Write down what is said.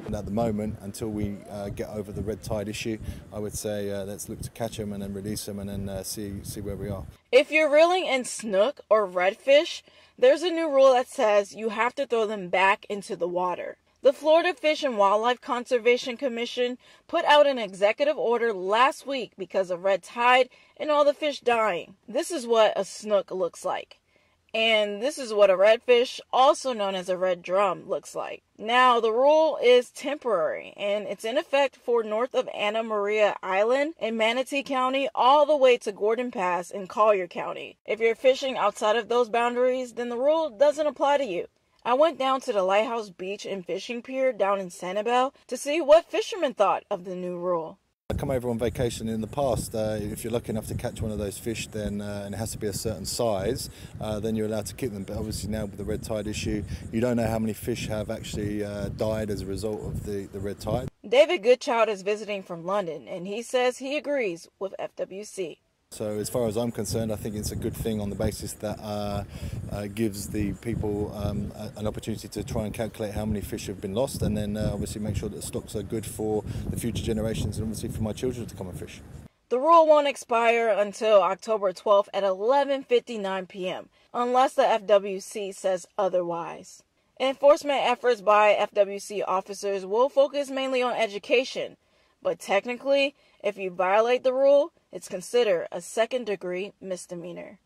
And at the moment, until we get over the red tide issue, I would say let's look to catch them and then release them and then see where we are. If you're reeling in snook or redfish, there's a new rule that says you have to throw them back into the water. The Florida Fish and Wildlife Conservation Commission put out an executive order last week because of red tide and all the fish dying. This is what a snook looks like. And this is what a redfish, also known as a red drum, looks like. Now, the rule is temporary, and it's in effect for north of Anna Maria Island in Manatee County all the way to Gordon Pass in Collier County. If you're fishing outside of those boundaries, then the rule doesn't apply to you. I went down to the Lighthouse Beach and Fishing Pier down in Sanibel to see what fishermen thought of the new rule. I come over on vacation in the past. If you're lucky enough to catch one of those fish, then and it has to be a certain size, then you're allowed to keep them. But obviously now with the red tide issue, you don't know how many fish have actually died as a result of the red tide. David Goodchild is visiting from London, and he says he agrees with FWC. So as far as I'm concerned, I think it's a good thing on the basis that gives the people an opportunity to try and calculate how many fish have been lost, and then obviously make sure that the stocks are good for the future generations and obviously for my children to come and fish. The rule won't expire until October 12th at 11:59 p.m. unless the FWC says otherwise. Enforcement efforts by FWC officers will focus mainly on education, but technically, if you violate the rule, it's considered a second-degree misdemeanor.